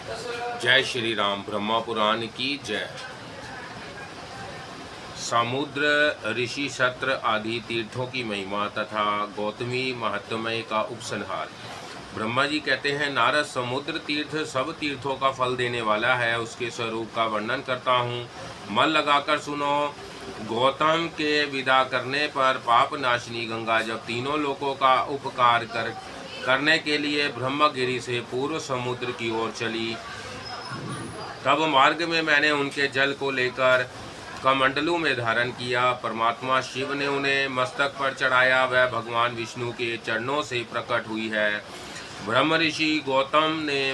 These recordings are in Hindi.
जय श्री राम। ब्रह्मा पुराण की जय। समुद्र, ऋषि सत्र आदि तीर्थों की महिमा तथा गौतमी महात्म्य का उपसंहार। ब्रह्मा जी कहते हैं, नारद, समुद्र तीर्थ सब तीर्थों का फल देने वाला है। उसके स्वरूप का वर्णन करता हूँ, मन लगाकर सुनो। गौतम के विदा करने पर पाप नाशिनी गंगा जब तीनों लोकों का उपकार करने के लिए ब्रह्मगिरि से पूर्व समुद्र की ओर चली, तब मार्ग में मैंने उनके जल को लेकर कमंडलू में धारण किया। परमात्मा शिव ने उन्हें मस्तक पर चढ़ाया। वह भगवान विष्णु के चरणों से प्रकट हुई है। ब्रह्म ऋषि गौतम ने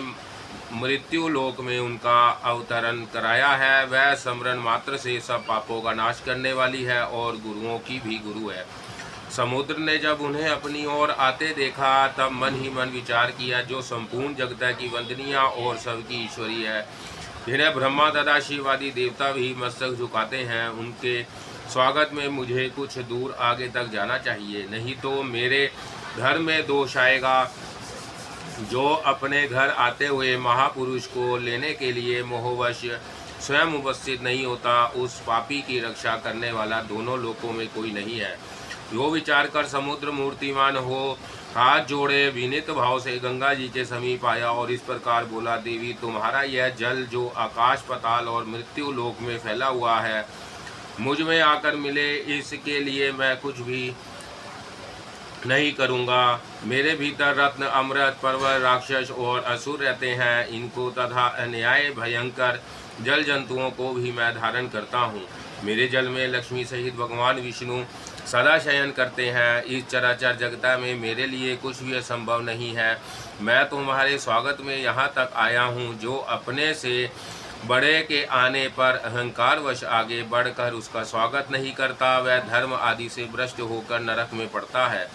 मृत्यु लोक में उनका अवतरण कराया है। वह स्मरण मात्र से सब पापों का नाश करने वाली है और गुरुओं की भी गुरु है। समुद्र ने जब उन्हें अपनी ओर आते देखा, तब मन ही मन विचार किया, जो संपूर्ण जगत की वंदनीय और सबकी ईश्वरी है, जिन्हें ब्रह्मा तथा शिव आदि देवता भी मस्तक झुकाते हैं, उनके स्वागत में मुझे कुछ दूर आगे तक जाना चाहिए, नहीं तो मेरे घर में दोष आएगा। जो अपने घर आते हुए महापुरुष को लेने के लिए मोहवश स्वयं उपस्थित नहीं होता, उस पापी की रक्षा करने वाला दोनों लोकों में कोई नहीं है। यो विचार कर समुद्र मूर्तिमान हो हाथ जोड़े विनीत भाव से गंगा जी के समीप आया और इस प्रकार बोला, देवी, तुम्हारा यह जल जो आकाश पाताल और मृत्यु लोक में फैला हुआ है, मुझ में आकर मिले, इसके लिए मैं कुछ भी नहीं करूँगा। मेरे भीतर रत्न, अमृत, पर्वत, राक्षस और असुर रहते हैं। इनको तथा अन्याय भयंकर जल जंतुओं को भी मैं धारण करता हूँ। मेरे जल में लक्ष्मी सहित भगवान विष्णु सदा शयन करते हैं। इस चराचर जगत में मेरे लिए कुछ भी असंभव नहीं है। मैं तुम्हारे स्वागत में यहाँ तक आया हूँ। जो अपने से बड़े के आने पर अहंकारवश आगे बढ़कर उसका स्वागत नहीं करता, वह धर्म आदि से भ्रष्ट होकर नरक में पड़ता है।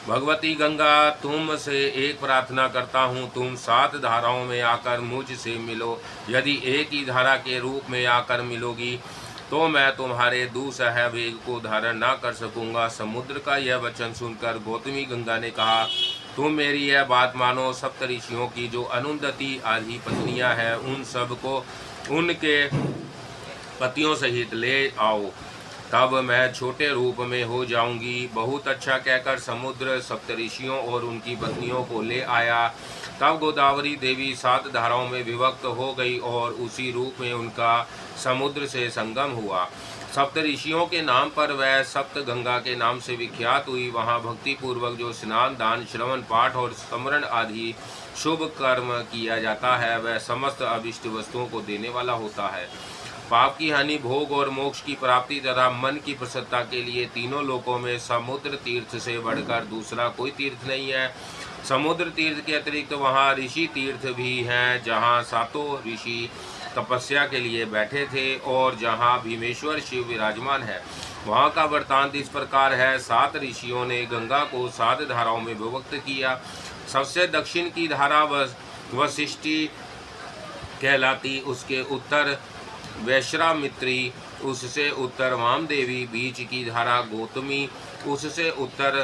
भगवती गंगा, तुम से एक प्रार्थना करता हूँ, तुम 7 धाराओं में आकर मुझ से मिलो। यदि एक ही धारा के रूप में आकर मिलोगी तो मैं तुम्हारे दूसरे वेग को धारण ना कर सकूंगा। समुद्र का यह वचन सुनकर गौतमी गंगा ने कहा, तुम मेरी यह बात मानो। सप्त ऋषियों की जो अनुदति आदि पत्नियां हैं, उन सब को उनके पतियों सहित ले आओ, तब मैं छोटे रूप में हो जाऊंगी। बहुत अच्छा कहकर समुद्र सप्तऋषियों और उनकी पत्नियों को ले आया। तब गोदावरी देवी 7 धाराओं में विभक्त हो गई और उसी रूप में उनका समुद्र से संगम हुआ। सप्तऋषियों के नाम पर वह सप्त गंगा के नाम से विख्यात हुई। वहाँ भक्ति पूर्वक जो स्नान, दान, श्रवण, पाठ और स्मरण आदि शुभ कर्म किया जाता है, वह समस्त अभिष्ट वस्तुओं को देने वाला होता है। पाप की हानि, भोग और मोक्ष की प्राप्ति तथा मन की प्रसन्नता के लिए तीनों लोकों में समुद्र तीर्थ से बढ़कर दूसरा कोई तीर्थ नहीं है। समुद्र तीर्थ के अतिरिक्त वहाँ ऋषि तीर्थ भी हैं, जहाँ 7 ऋषि तपस्या के लिए बैठे थे और जहाँ भीमेश्वर शिव विराजमान है। वहाँ का वृत्तांत इस प्रकार है। 7 ऋषियों ने गंगा को 7 धाराओं में विभक्त किया। सबसे दक्षिण की धारा वशिष्ठी कहलाती, उसके उत्तर वैश्वामित्री, उससे उत्तर वामदेवी, बीच की धारा गौतमी, उससे उत्तर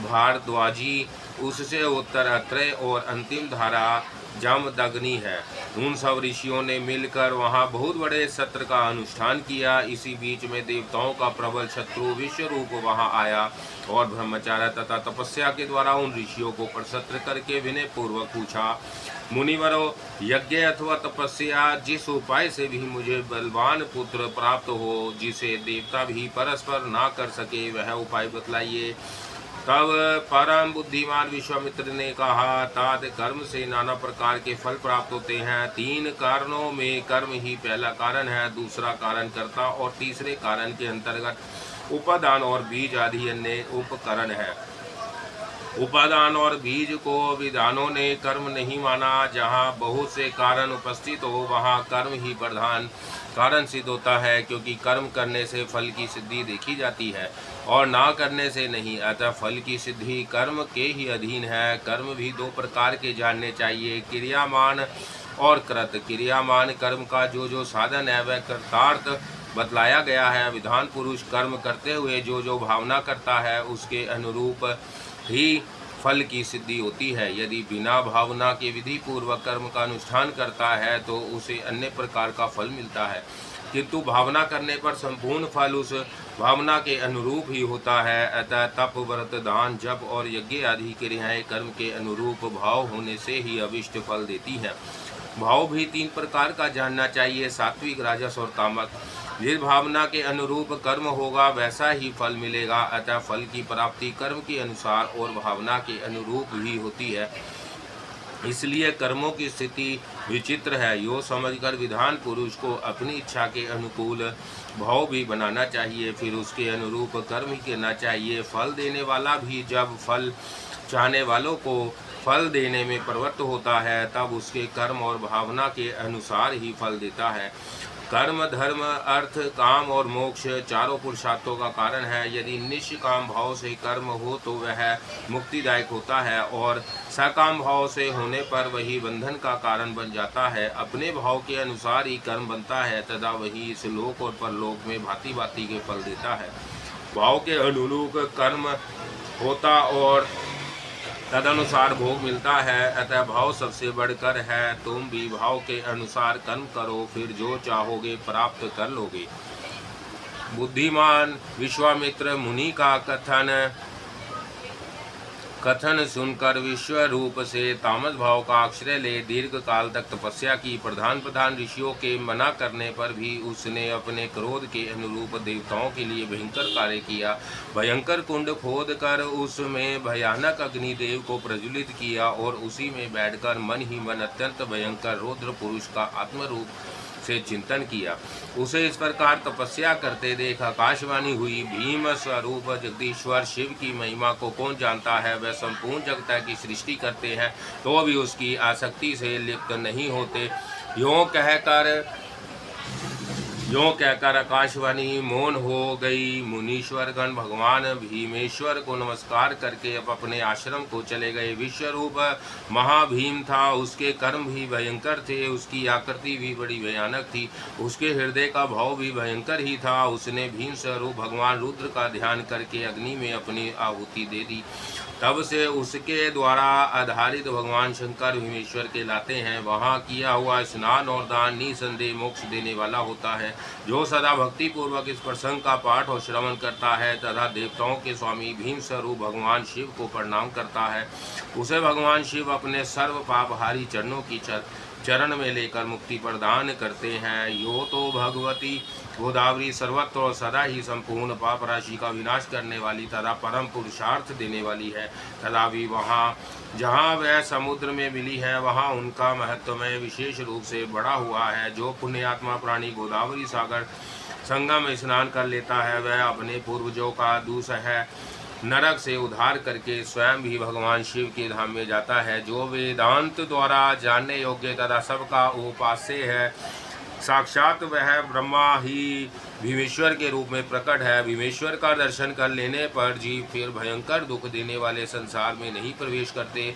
भारद्वाजी, उससे उत्तर अत्रेय और अंतिम धारा जमदग्नि है। उन सब ऋषियों ने मिलकर वहाँ बहुत बड़े सत्र का अनुष्ठान किया। इसी बीच में देवताओं का प्रबल शत्रु विश्वरूप वहाँ आया और ब्रह्मचार्य तथा तपस्या के द्वारा उन ऋषियों को प्रसन्न करके विनय पूर्वक पूछा, मुनिवरों, यज्ञ अथवा तपस्या जिस उपाय से भी मुझे बलवान पुत्र प्राप्त हो, जिसे देवता भी परस्पर ना कर सके, वह उपाय बतलाइए। तब परम बुद्धिमान विश्वामित्र ने कहा, तात कर्म से नाना प्रकार के फल प्राप्त होते हैं। 3 कारणों में कर्म ही पहला कारण है, दूसरा कारण कर्ता और तीसरे कारण के अंतर्गत उपादान और बीज आदि अन्य उपकरण है। उपादान और बीज को विद्वानों ने कर्म नहीं माना। जहाँ बहुत से कारण उपस्थित हो, वहाँ कर्म ही प्रधान कारण सिद्ध होता है, क्योंकि कर्म करने से फल की सिद्धि देखी जाती है और ना करने से नहीं। अतः फल की सिद्धि कर्म के ही अधीन है। कर्म भी 2 प्रकार के जानने चाहिए, क्रियामान और कृत। क्रियामान कर्म का जो साधन है, वह कर्तार्थ बतलाया गया है। विधान पुरुष कर्म करते हुए जो भावना करता है, उसके अनुरूप ही फल की सिद्धि होती है। यदि बिना भावना के विधि पूर्वक कर्म का अनुष्ठान करता है तो उसे अन्य प्रकार का फल मिलता है, किंतु भावना करने पर संपूर्ण फल उस भावना के अनुरूप ही होता है। अतः तप, व्रत, दान, जप और यज्ञ आदि क्रियाएं कर्म के अनुरूप भाव होने से ही अभिष्ट फल देती हैं। भाव भी 3 प्रकार का जानना चाहिए, सात्विक, राजस और तामस। जिस भावना के अनुरूप कर्म होगा वैसा ही फल मिलेगा। अतः फल की प्राप्ति कर्म के अनुसार और भावना के अनुरूप ही होती है। इसलिए कर्मों की स्थिति विचित्र है। यो समझकर विधान पुरुष को अपनी इच्छा के अनुकूल भाव भी बनाना चाहिए, फिर उसके अनुरूप कर्म ही करना चाहिए। फल देने वाला भी जब फल चाहने वालों को फल देने में प्रवृत्त होता है तब उसके कर्म और भावना के अनुसार ही फल देता है। कर्म, धर्म, अर्थ, काम और मोक्ष चारों पुरुषार्थों का कारण है। यदि निष्काम भाव से कर्म हो तो वह मुक्तिदायक होता है और सकाम भाव से होने पर वही बंधन का कारण बन जाता है। अपने भाव के अनुसार ही कर्म बनता है तथा वही इस लोक और परलोक में भांति भांति के फल देता है। भाव के अनुरूप कर्म होता और तदनुसार भोग मिलता है। अतः भाव सबसे बढ़कर है। तुम भी भाव के अनुसार कर्म करो, फिर जो चाहोगे प्राप्त कर लोगे। बुद्धिमान विश्वामित्र मुनि का कथन सुनकर विश्व रूप से तामस भाव का आश्रय ले दीर्घ काल तक तपस्या की। प्रधान ऋषियों के मना करने पर भी उसने अपने क्रोध के अनुरूप देवताओं के लिए भयंकर कार्य किया। भयंकर कुंड खोद कर उसमें भयानक अग्निदेव को प्रज्वलित किया और उसी में बैठकर मन ही मन अत्यंत भयंकर रौद्र पुरुष का आत्मरूप से चिंतन किया। उसे इस प्रकार तपस्या करते देख आकाशवाणी हुई। भीम स्वरूप जगदीश्वर शिव की महिमा को कौन जानता है। वह संपूर्ण जगत की सृष्टि करते हैं तो भी उसकी आसक्ति से लिप्त नहीं होते। यों कहकर आकाशवाणी मौन हो गई। मुनीश्वर गण भगवान भीमेश्वर को नमस्कार करके अब अपने आश्रम को चले गए। विश्वरूप महाभीम था, उसके कर्म भी भयंकर थे, उसकी आकृति भी बड़ी भयानक थी, उसके हृदय का भाव भी भयंकर ही था। उसने भीम स्वरूप भगवान रुद्र का ध्यान करके अग्नि में अपनी आहुति दे दी। तब से उसके द्वारा आधारित भगवान शंकर भीमेश्वर के लाते हैं। वहाँ किया हुआ स्नान और दान निसंदेह मोक्ष देने वाला होता है। जो सदा भक्ति पूर्वक इस प्रसंग का पाठ और श्रवण करता है तथा देवताओं के स्वामी भीम स्वरूप भगवान शिव को प्रणाम करता है, उसे भगवान शिव अपने सर्व पापहारी चरणों की चरण में लेकर मुक्ति प्रदान करते हैं। यो तो भगवती गोदावरी सर्वत्र और सदा ही संपूर्ण पाप राशि का विनाश करने वाली तथा परम पुरुषार्थ देने वाली है। तथा भी वहाँ जहाँ वह समुद्र में मिली है वहाँ उनका महत्वमय विशेष रूप से बढ़ा हुआ है। जो पुण्यात्मा प्राणी गोदावरी सागर संगम में स्नान कर लेता है वह अपने पूर्वजों का दूसह नरक से उद्धार करके स्वयं भी भगवान शिव के धाम में जाता है। जो वेदांत द्वारा जानने योग्य तथा सबका उपास्य है, साक्षात वह ब्रह्मा ही भीमेश्वर के रूप में प्रकट है। भीमेश्वर का दर्शन कर लेने पर जीव फिर भयंकर दुख देने वाले संसार में नहीं प्रवेश करते।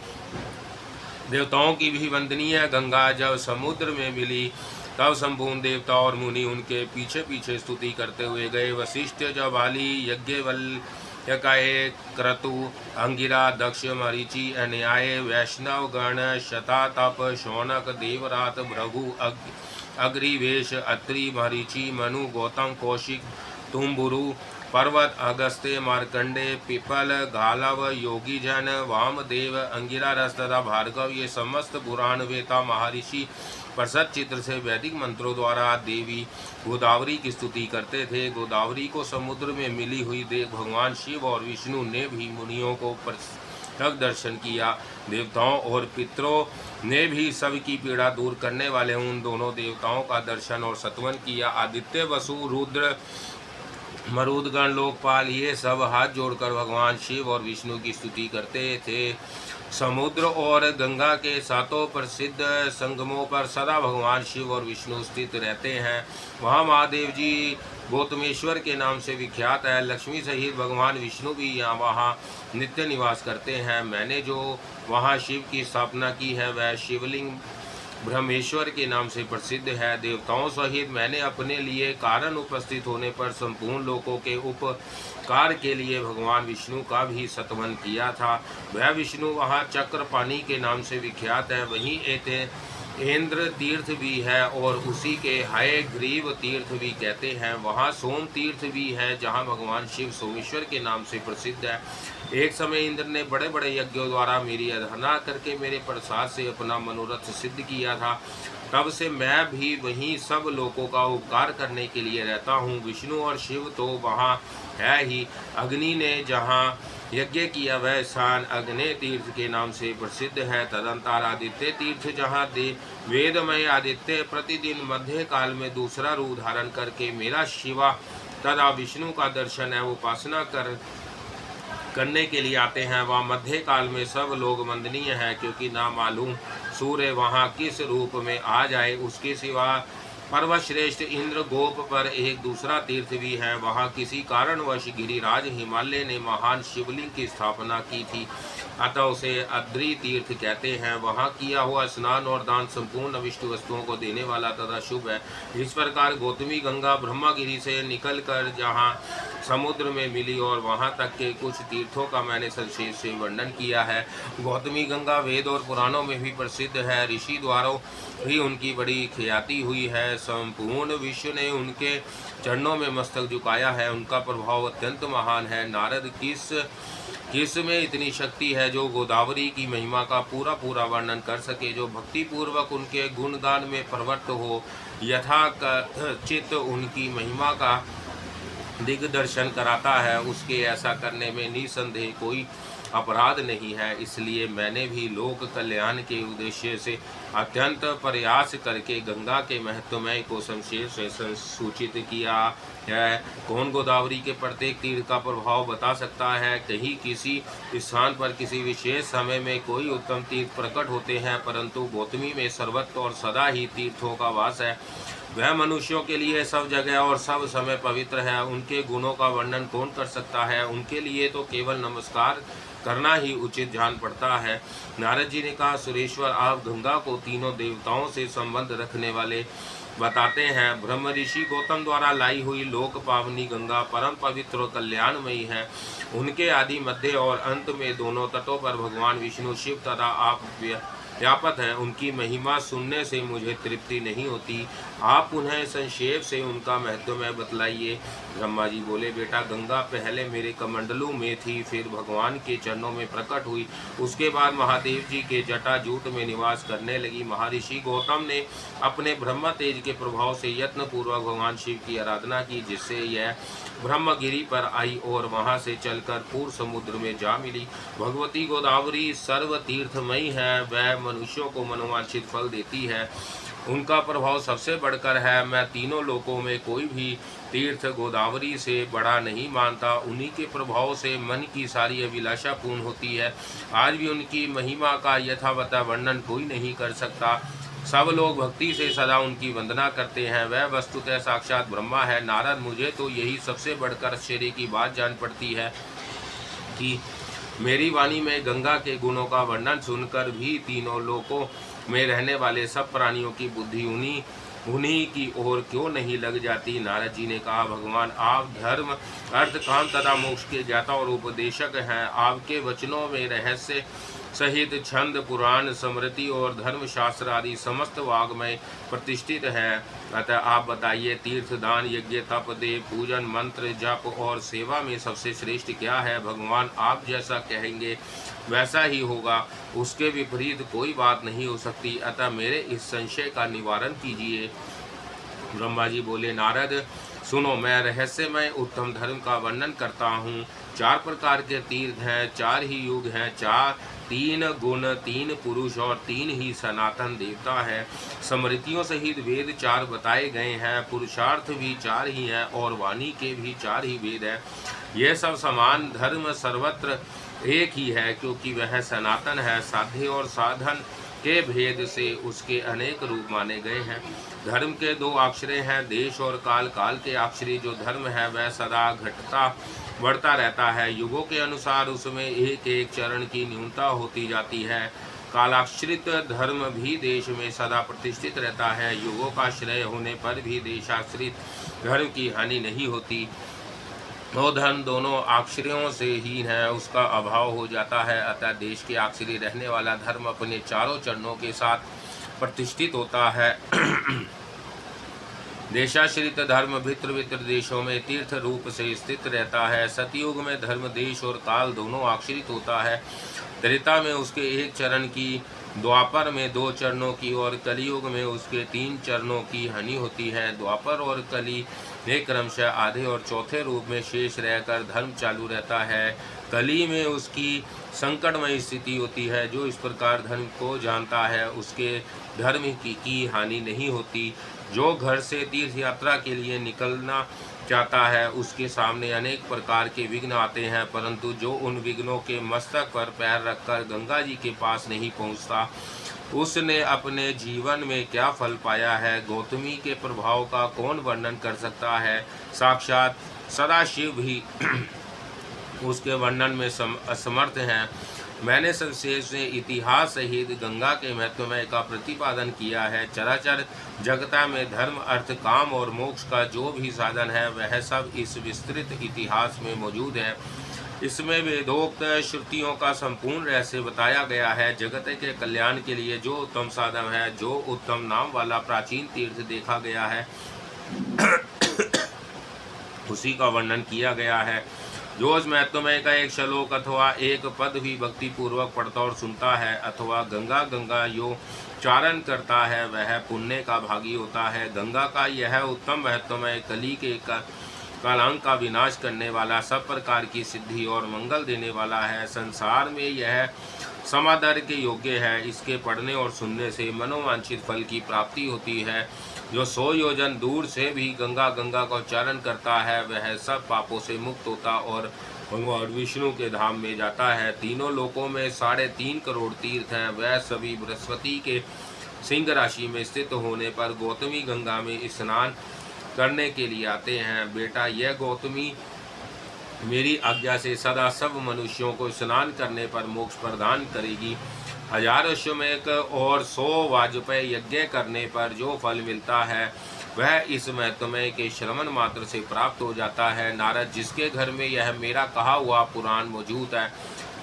देवताओं की भी वंदनीय गंगा जब समुद्र में मिली तब संपूर्ण देवता और मुनि उनके पीछे पीछे स्तुति करते हुए गए। वशिष्ठ, जबाली, यज्ञवल्क्य, क्रतु, अंगिरा, दक्ष, मरीचि, अन्याय, वैष्णव गण, शतातप, शौनक, देवरात, भृगु, अग्रिवेश, अत्रि, मरीचि, मनु, गौतम, कौशिक, तुम्बुरु, पर्वत, अगस्त्य, मार्कंडे, पिपल, गालव, योगी जन, वामदेव, अंगिरा रस तथा भार्गव ये समस्त पुराण वेता महर्षि प्रसन्न चित्र से वैदिक मंत्रों द्वारा देवी गोदावरी की स्तुति करते थे। गोदावरी को समुद्र में मिली हुई देख भगवान शिव और विष्णु ने भी मुनियों को प्रत्यक्ष दर्शन किया। देवताओं और पितरों ने भी सबकी पीड़ा दूर करने वाले उन दोनों देवताओं का दर्शन और सत्वन किया। आदित्य, वसु, रुद्र, मरुदगण, लोकपाल ये सब हाथ जोड़कर भगवान शिव और विष्णु की स्तुति करते थे। समुद्र और गंगा के सातों प्रसिद्ध संगमों पर सदा भगवान शिव और विष्णु स्थित रहते हैं। वहाँ महादेव जी गौतमेश्वर के नाम से विख्यात है। लक्ष्मी सहित भगवान विष्णु भी वहाँ नित्य निवास करते हैं। मैंने जो वहाँ शिव की स्थापना की है वह शिवलिंग ब्रह्मेश्वर के नाम से प्रसिद्ध है। देवताओं सहित मैंने अपने लिए कारण उपस्थित होने पर संपूर्ण लोकों के उपकार के लिए भगवान विष्णु का भी सत्वन किया था। वह विष्णु वहाँ चक्रपाणी के नाम से विख्यात है। वहीं इंद्र तीर्थ भी है और उसी के हयग्रीव तीर्थ भी कहते हैं। वहाँ सोम तीर्थ भी है जहाँ भगवान शिव सोमेश्वर के नाम से प्रसिद्ध है। एक समय इंद्र ने बड़े बड़े यज्ञों द्वारा मेरी आराधना करके मेरे प्रसाद से अपना मनोरथ सिद्ध किया था। तब से मैं भी वहीं सब लोगों का उपकार करने के लिए रहता हूँ। विष्णु और शिव तो वहाँ है ही। अग्नि ने जहाँ यज्ञ किया वह स्थान अग्नि तीर्थ के नाम से प्रसिद्ध है। तदंतर आदित्य तीर्थ जहाँ वेदमय आदित्य प्रतिदिन मध्य काल में दूसरा रूप धारण करके मेरा शिवा तथा विष्णु का दर्शन है उपासना करने के लिए आते हैं। वह मध्य काल में सब लोग वंदनीय है, क्योंकि ना मालूम सूर्य वहाँ किस रूप में आ जाए। उसके सिवा पर्वश्रेष्ठ इंद्र गोप पर एक दूसरा तीर्थ भी है। वहाँ किसी कारणवश गिरिराज हिमालय ने महान शिवलिंग की स्थापना की थी, अतः उसे अद्रि तीर्थ कहते हैं। वहाँ किया हुआ स्नान और दान संपूर्ण अविष्ट वस्तुओं को देने वाला तथा शुभ है। इस प्रकार गौतमी गंगा ब्रह्मगिरी से निकलकर जहाँ समुद्र में मिली और वहाँ तक के कुछ तीर्थों का मैंने संक्षेप से वर्णन किया है। गौतमी गंगा वेद और पुराणों में भी प्रसिद्ध है। ऋषि द्वारा भी उनकी बड़ी ख्याति हुई है। संपूर्ण विश्व ने उनके चरणों में मस्तक झुकाया है। उनका प्रभाव अत्यंत महान है। नारद किस में इतनी शक्ति है जो गोदावरी की महिमा का पूरा वर्णन कर सके, जो भक्ति पूर्वक उनके गुणगान में प्रवृत्त हो, यथाचित उनकी महिमा का दिग्दर्शन कराता है, उसके ऐसा करने में निसंदेह कोई अपराध नहीं है। इसलिए मैंने भी लोक कल्याण के उद्देश्य से अत्यंत प्रयास करके गंगा के महत्वमय को संक्षेप से सूचित किया है। कौन गोदावरी के प्रत्येक तीर्थ का प्रभाव बता सकता है? कहीं किसी स्थान पर किसी विशेष समय में कोई उत्तम तीर्थ प्रकट होते हैं, परंतु गौतमी में सर्वत्र और सदा ही तीर्थों का वास है। वह मनुष्यों के लिए सब जगह और सब समय पवित्र है। उनके गुणों का वर्णन कौन कर सकता है? उनके लिए तो केवल नमस्कार करना ही उचित जान पड़ता है। नारद जी ने कहा, सुरेश्वर, आप गंगा को तीनों देवताओं से संबंध रखने वाले बताते हैं। ब्रह्म ऋषि गौतम द्वारा लाई हुई लोक पावनी गंगा परम पवित्र और कल्याणमयी है। उनके आदि मध्य और अंत में दोनों तटों पर भगवान विष्णु शिव तथा आप व्यापक है। उनकी महिमा सुनने से मुझे तृप्ति नहीं होती। आप उन्हें संक्षेप से उनका महत्व में बतलाइए। ब्रह्मा जी बोले, बेटा, गंगा पहले मेरे कमंडलू में थी, फिर भगवान के चरणों में प्रकट हुई, उसके बाद महादेव जी के जटाजूट में निवास करने लगी। महर्षि गौतम ने अपने ब्रह्म तेज के प्रभाव से यत्न पूर्वक भगवान शिव की आराधना की, जिससे यह ब्रह्मगिरी पर आई और वहां से चलकर पूर्व समुद्र में जा मिली। भगवती गोदावरी सर्व तीर्थमयी है। वह मनुष्यों को मनोवांछित फल देती है। उनका प्रभाव सबसे बढ़कर है। मैं तीनों लोकों में कोई भी तीर्थ गोदावरी से बड़ा नहीं मानता। उन्हीं के प्रभाव से मन की सारी अभिलाषा पूर्ण होती है। आज भी उनकी महिमा का यथावत वर्णन कोई नहीं कर सकता। सब लोग भक्ति से सदा उनकी वंदना करते हैं। वह वस्तुतः साक्षात ब्रह्मा है। नारद, मुझे तो यही सबसे बढ़कर आश्चर्य की बात जान पड़ती है कि मेरी वाणी में गंगा के गुणों का वर्णन सुनकर भी तीनों लोकों में रहने वाले सब प्राणियों की बुद्धि उन्हीं की ओर क्यों नहीं लग जाती। नारद जी ने कहा, भगवान, आप धर्म, अर्थ, काम तथा मोक्ष के ज्ञाता और उपदेशक हैं। आपके वचनों में रहस्य सहित छंद, पुराण, स्मृति और धर्मशास्त्र आदि समस्त वाग्मय प्रतिष्ठित है। अतः आप बताइए, तीर्थ, दान, यज्ञ, तप, देव पूजन, मंत्र, जप और सेवा में सबसे श्रेष्ठ क्या है? भगवान, आप जैसा कहेंगे वैसा ही होगा। उसके विपरीत कोई बात नहीं हो सकती। अतः मेरे इस संशय का निवारण कीजिए। ब्रह्मा जी बोले, नारद, सुनो, मैं रहस्यमय उत्तम धर्म का वर्णन करता हूँ। 4 प्रकार के तीर्थ हैं, 4 ही युग हैं, 3 गुण, 3 पुरुष और 3 ही सनातन देवता है। स्मृतियों सहित वेद 4 बताए गए हैं। पुरुषार्थ भी 4 ही हैं और वाणी के भी 4 ही वेद हैं। यह सब समान धर्म सर्वत्र एक ही है, क्योंकि वह सनातन है। साध्य और साधन के भेद से उसके अनेक रूप माने गए हैं। धर्म के 2 अक्षरे हैं, देश और काल। काल के अक्षरी जो धर्म है वह सदा घटता बढ़ता रहता है। युगों के अनुसार उसमें एक एक चरण की न्यूनता होती जाती है। कालाश्रित धर्म भी देश में सदा प्रतिष्ठित रहता है। युगों का श्रेय होने पर भी देशाश्रित धर्म की हानि नहीं होती। वो धर्म दोनों आश्रयों से हीन है, उसका अभाव हो जाता है। अतः देश के आश्रय रहने वाला धर्म अपने चारों चरणों के साथ प्रतिष्ठित होता है। देशाश्रित धर्म भित्र भित्र देशों में तीर्थ रूप से स्थित रहता है। सतयुग में धर्म देश और काल दोनों आश्रित होता है। त्रेता में उसके एक चरण की, द्वापर में 2 चरणों की और कलियुग में उसके 3 चरणों की हानि होती है। द्वापर और कली में क्रमशः आधे और चौथे रूप में शेष रहकर धर्म चालू रहता है। कली में उसकी संकटमय स्थिति होती है। जो इस प्रकार धर्म को जानता है उसके धर्म की हानि नहीं होती। जो घर से तीर्थ यात्रा के लिए निकलना चाहता है उसके सामने अनेक प्रकार के विघ्न आते हैं, परंतु जो उन विघ्नों के मस्तक पर पैर रखकर गंगा जी के पास नहीं पहुंचता, उसने अपने जीवन में क्या फल पाया है? गौतमी के प्रभाव का कौन वर्णन कर सकता है? साक्षात सदाशिव भी उसके वर्णन में असमर्थ हैं। मैंने संक्षेप से इतिहास सहित गंगा के महत्वमय का प्रतिपादन किया है। चराचर जगता में धर्म, अर्थ, काम और मोक्ष का जो भी साधन है वह सब इस विस्तृत इतिहास में मौजूद है। इसमें वेदोक्त श्रुतियों का संपूर्ण रहस्य बताया गया है। जगत के कल्याण के लिए जो उत्तम साधन है, जो उत्तम नाम वाला प्राचीन तीर्थ देखा गया है उसी का वर्णन किया गया है। जो उस महत्वमय का एक श्लोक अथवा एक पद भी भक्ति पूर्वक पढ़ता और सुनता है अथवा गंगा गंगा यो चारण करता है वह पुण्य का भागी होता है। गंगा का यह उत्तम महत्वमय कली के कालांक का विनाश करने वाला, सब प्रकार की सिद्धि और मंगल देने वाला है। संसार में यह समादर के योग्य है। इसके पढ़ने और सुनने से मनोवांछित फल की प्राप्ति होती है। जो 100 योजन दूर से भी गंगा गंगा का उच्चारण करता है वह सब पापों से मुक्त होता और भगवान विष्णु के धाम में जाता है। तीनों लोकों में 3.5 करोड़ तीर्थ हैं। वह सभी बृहस्पति के सिंह राशि में स्थित होने पर गौतमी गंगा में स्नान करने के लिए आते हैं। बेटा, यह गौतमी मेरी आज्ञा से सदा सब मनुष्यों को स्नान करने पर मोक्ष प्रदान करेगी। 1000 अश्वमेध और 100 वाजपेय यज्ञ करने पर जो फल मिलता है वह इस महत्वमय के श्रवण मात्र से प्राप्त हो जाता है। नारद, जिसके घर में यह मेरा कहा हुआ पुराण मौजूद है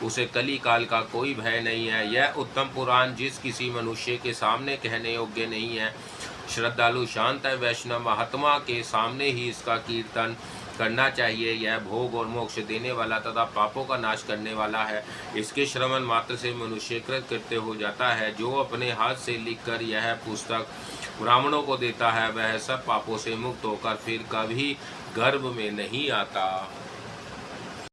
उसे कली काल का कोई भय नहीं है। यह उत्तम पुराण जिस किसी मनुष्य के सामने कहने योग्य नहीं है। श्रद्धालु शांत वैष्णव महात्मा के सामने ही इसका कीर्तन करना चाहिए। यह भोग और मोक्ष देने वाला तथा पापों का नाश करने वाला है। इसके श्रवण मात्र से मनुष्य कृत्य हो जाता है। जो अपने हाथ से लिखकर यह पुस्तक ब्राह्मणों को देता है वह सब पापों से मुक्त होकर फिर कभी गर्भ में नहीं आता।